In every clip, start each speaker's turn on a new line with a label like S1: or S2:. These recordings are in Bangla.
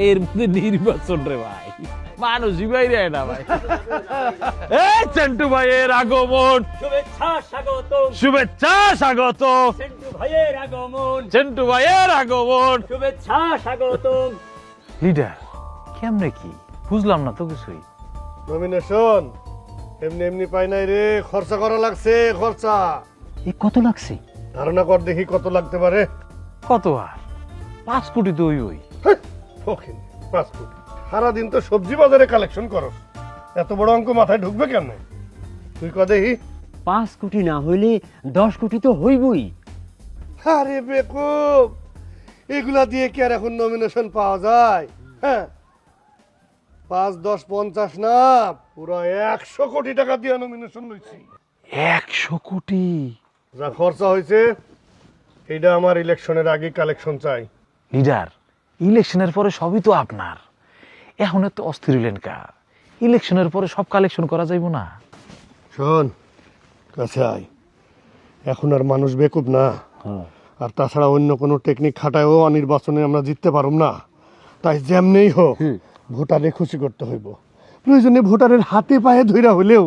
S1: এর মধ্যে নির্বাচন রে ভাই, মানুষই বাইরে না ভাই। এই চেন্টু ভাইয়ের আগমন,
S2: শুভেচ্ছা স্বাগত,
S1: শুভেচ্ছা স্বাগত,
S2: সেন্টু ভাইয়ের আগমন,
S1: চেন্টু ভাইয়ের আগমন।
S2: শুভেচ্ছা স্বাগত।
S1: লিডার কেমনে কি বুঝলাম না তো কিছুই।
S3: নমিনেশন এমনি এমনি পাই নাই রে, খরচা করা লাগছে, খরচা।
S2: এ কত লাগছে?
S3: ধারণা কর দেখি কত লাগতে পারে।
S1: কত আর 5 কোটি তো ওই।
S3: হেই, ফকির, 5 কোটি। সারাদিন তো সবজি বাজারে কালেকশন করো, এত বড় অঙ্ক মাথায় ঢুকবে কেমনে? তুই ক দেখি।
S2: 5 কোটি না হইলে 10 কোটি তো হইবই।
S3: আরে বেকুব, এগুলা দিয়ে কি আর এখন নমিনেশন পাওয়া যায়? হ্যাঁ, 5, 10, 50 না, পুরো 100 কোটি টাকা দিয়ে নমিনেশন লইছি।
S1: 100 কোটি?
S3: যা খরচা হয়েছে এটা আমার ইলেকশনের আগে কালেকশন চাই।
S1: লিডার ইলেকশনের পরে সবই তো আপনার, এখন এত অস্থির হইলেন কা? ইলেকশনের পরে সব কালেকশন করা যাইব না?
S3: শোন, কাছে আয়। এখন আর মানুষ বেকুব না, আর তাছাড়া অন্য কোনো টেকনিক খাটায়ও নির্বাচনে আমরা জিততে পারব না। তাই যেমনেই হোক ভোটারে খুশি করতে হইব। প্রয়োজনে ভোটারের হাতে পায়ে ধইরা হলেও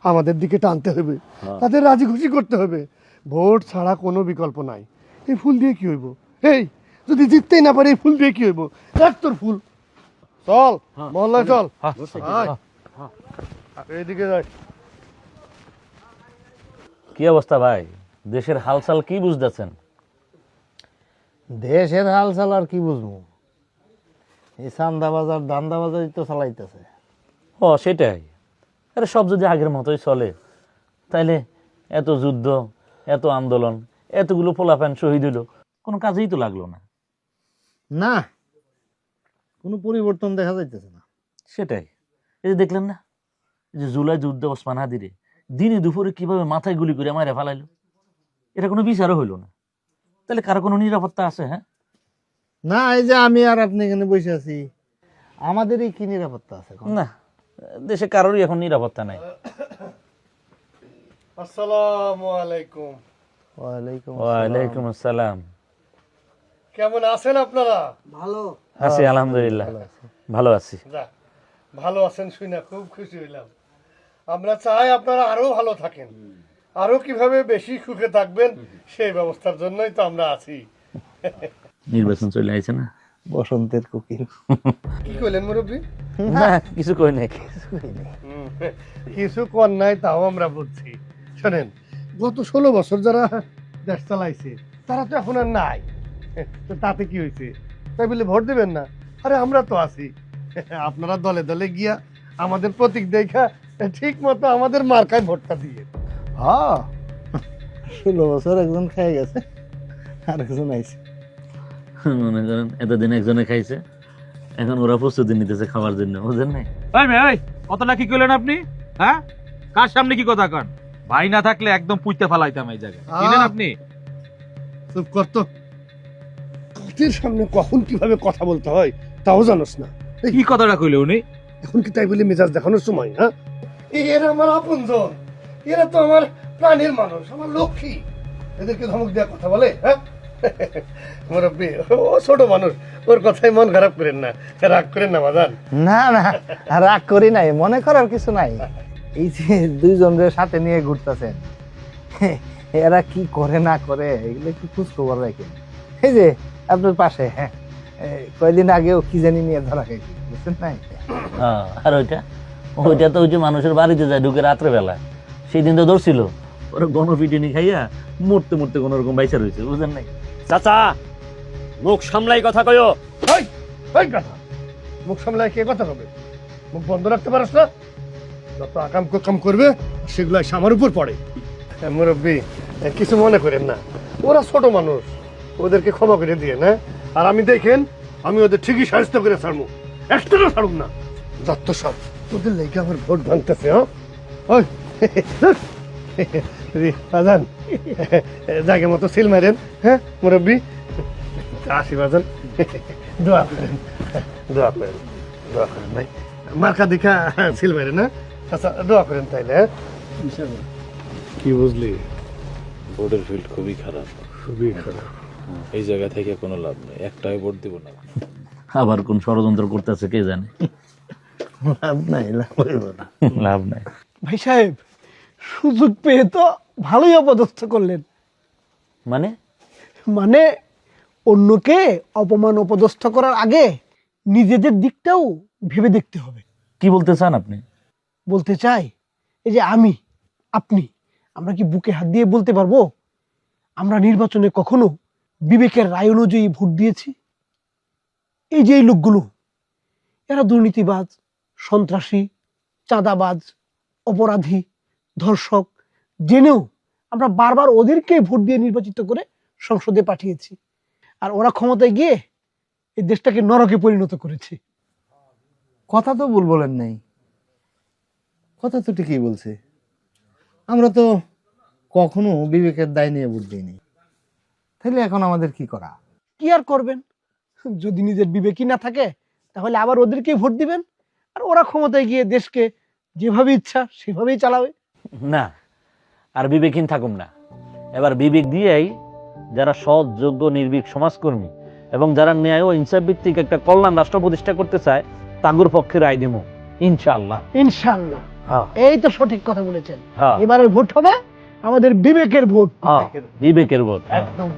S3: আমাদের দিকে টানতে হবে, তাদের রাজি খুশি করতে হবে। ভোট ছাড়া কোনো বিকল্প নাই। এই ফুল দিয়ে কি হইব? এই যদি জিততেই না পারে এই ফুল দিয়ে কি হইব? দেখ তোর ফুল। চল মহল্লায় চল, আয়। এইদিকে যাই।
S4: কি অবস্থা ভাই, দেশের হালচাল কি বুঝতেছেন?
S5: দেশের হাল চাল আর কি বুঝবো, এই চান্দা বাজার দান্দা বাজারই তো চালাইতেছে।
S4: ও সেটাই। আরে সব যদি আগের মতোই চলে তাইলে এত যুদ্ধ, এত আন্দোলন, এতগুলো পোলাপান শহীদ হইল, কোনো কাজেই তো লাগলো না।
S5: না, কোনো পরিবর্তন দেখা যাইতেছে না।
S4: সেটাই। এই যে দেখলেন না, এই যে জুলাই যুদ্ধ ওসমান হাদিরে দিনে দুপুরে কিভাবে মাথায় গুলি করে মারে ফেলাইলো, এটা কোনো বিচারও হইল না। তাহলে কারো কোনো নিরাপত্তা আছে? হ্যাঁ
S5: না, এই যে আমি আর আপনি এখানে বসে আছি, আমাদেরই কি নিরাপত্তা আছে?
S4: না, দেশে কারোরই এখন নিরাপত্তা নাই।
S3: আসসালামু আলাইকুম।
S5: ওয়ালাইকুম
S4: ওয়ালাইকুম আসসালাম।
S3: কেমন আছেন আপনারা?
S4: আছি আলহামদুলিল্লাহ, ভালো আছি।
S3: যাক, ভালো আছেন শুনে খুব খুশি হইলাম। আমরা চাই আপনারা আরো ভালো থাকেন, আরো কিভাবে বেশি সুখে থাকবেন সেই ব্যবস্থার জন্যই তো আমরা আছি।
S4: নির্বাচন চলে আইছে না?
S5: বসন্তের কোকিল।
S3: কি কইলেন মুরব্বী?
S4: না কিছু কই নাই।
S3: কিছু কর নাই, তাও আমরা বুঝছি। শোনেন, গত 16 বছর যারা দেশ চালাইছে তারা তো এখন আর নাই, তো তাতে কি হয়েছে? তাই বলে ভোট দিবেন না? আরে আমরা তো আছি। আপনারা দলে দলে গিয়া আমাদের প্রতীক দেখা ঠিক মতো আমাদের মার্কায় ভোটটা দিয়ে।
S5: হ্যাঁ, 16 বছর একজন খেয়ে গেছে, আর একজন আইছে।
S4: মনে করেন এতদিন একজনে খাইছে, এখন ওরা প্রস্তুতি নিতেছে খাওয়ার জন্য, বুঝেন নাই?
S1: কতটা কি কইলেন আপনি? হ্যাঁ, কার সামনে কি কথা কন? ভাই না থাকলে একদম পুইতে ফেলাইতাম এই জায়গায়। কিনেন আপনি?
S3: চুপ কর তো। কাদের সামনে কখন কিভাবে কথা বলতে হয় তাও জানোস না।
S1: কি কথাটা কইলে উনি?
S3: এখন কি তাই বলে মেজাজ দেখানোর সময়? হ্যাঁ, এরা আমার আপনজন, এরা তো আমার প্রাণের মানুষ, আমার লক্ষ্মী। এদেরকে ধমক দেওয়া কথা বলে? হ্যাঁ, মুরব্বী, ও ছোট মানুষ, ওর কথাই মন খারাপ করেন না, রাগ করেন না বাজান।
S5: না না, রাগ করি নাই, মনে করার কিছু নাই। এই যে দুইজনের সাথে নিয়ে ঘুরতেছেন, এরা কি করে না করে এগুলো একটু খোঁজ খবর রাখেন। এই যে আপনার পাশে, হ্যাঁ, কয়দিন আগেও কি জানি নিয়ে ধরা খাইছি, বুঝছেন নাই?
S4: আর ওইটা ওইটা তো ওই যে মানুষের বাড়িতে যায় ঢুকে রাত্রে বেলা, সেই দিন তো ধরছিল, ওরা গণপিটুনি খাইয়া মরতে মরতে কোন রকম বাইসা রয়েছে, বুঝেন নাই?
S2: চাচা, মুখ সামলাই কথা কয়ো।
S3: ওই ওই কথা, মুখ সামলায় কে কথা হবে? মুখ বন্ধ রাখতে পারস না? যত আকাম কাম করবে সেগুলো এসে আমার উপর পড়ে। মুরব্বী, কিছু মনে করেন না, ওরা ছোট মানুষ, ওদেরকে ক্ষমা করে দিয়ে না। আর আমি দেখেন, আমি ওদের ঠিকই সাহায্য করে ছাড়বো, একটাও ছাড়ুন না। যত সব ওদের লেগে আমার ভোট ভাঙতেছে। হ্যাঁ, ওই বাজান, জায়গা মতো সিল মারেন। হ্যাঁ মুরব্বী, আসি বাজান, দোয়া করেন, দোয়া করেন, দোয়া করেন ভাই। মার্কা দেখা সিল মারেন। না আচ্ছা, দোয়া করেন তাইলে। হ্যাঁ, কি বুঝলি?
S6: ভোটের ফিল্ড খুবই খারাপ,
S3: খুবই খারাপ।
S6: এই জায়গা থেকে কোনো লাভ নেই, একটাই ভোট দিব না।
S4: আবার কোন ষড়যন্ত্র করতেছে কে জানে।
S5: লাভ নাই, লাভ হইব না।
S4: লাভ নাই।
S7: ভাই সাহেব, সুযোগ পেয়ে তো ভালোই অপদস্থ করলেন।
S4: মানে
S7: মানে অন্যকে অপমান অপদস্থ করার আগে নিজেদের দিকটাও ভেবে দেখতে হবে।
S4: কি বলতে চান আপনি?
S7: বলতে চাই, এই যে আপনি আমরা কি বুকে হাত দিয়ে বলতে পারবো আমরা নির্বাচনে কখনো বিবেকের রায় অনুযায়ী ভোট দিয়েছি? এই যে এই লোকগুলো, এরা দুর্নীতিবাজ, সন্ত্রাসী, চাঁদাবাজ, অপরাধী, ধর্ষক, জেনেও আমরা বারবার ওদেরকে ভোট দিয়ে নির্বাচিত করে সংসদে পাঠিয়েছি, আর ওরা ক্ষমতায় গিয়ে এই দেশটাকে নরকে পরিণত করেছে।
S5: কথা তো ভুল বলেন নাই, কথা তো ঠিকই বলছে। আমরা তো কখনো বিবেকের দায় নিয়ে ভোট দিইনি, তাহলে এখন আমাদের কি করা?
S7: কি আর করবেন? যদি নিজের বিবেকই না থাকে তাহলে আবার ওদেরকে ভোট দিবেন, আর ওরা ক্ষমতায় গিয়ে দেশকে যেভাবে ইচ্ছা সেভাবেই চালাবে।
S4: না, আর বিবেকহীন থাকুম না। এবার বিবেক দিয়েই যারা সৎ, যোগ্য, নির্ভীক সমাজকর্মী এবং যারা ন্যায় ও ইনসাফ ভিত্তিক একটা কল্যাণ রাষ্ট্র প্রতিষ্ঠা করতে চায় তাগুর পক্ষে রায় দেবো ইনশাআল্লাহ।
S7: ইনশাআল্লাহ,
S4: হ্যাঁ।
S7: এই তো সঠিক কথা বলেছেন।
S4: হ্যাঁ।
S7: এবারের ভোট হবে আমাদের বিবেকের ভোট।
S4: বিবেকের ভোট।
S7: একদম।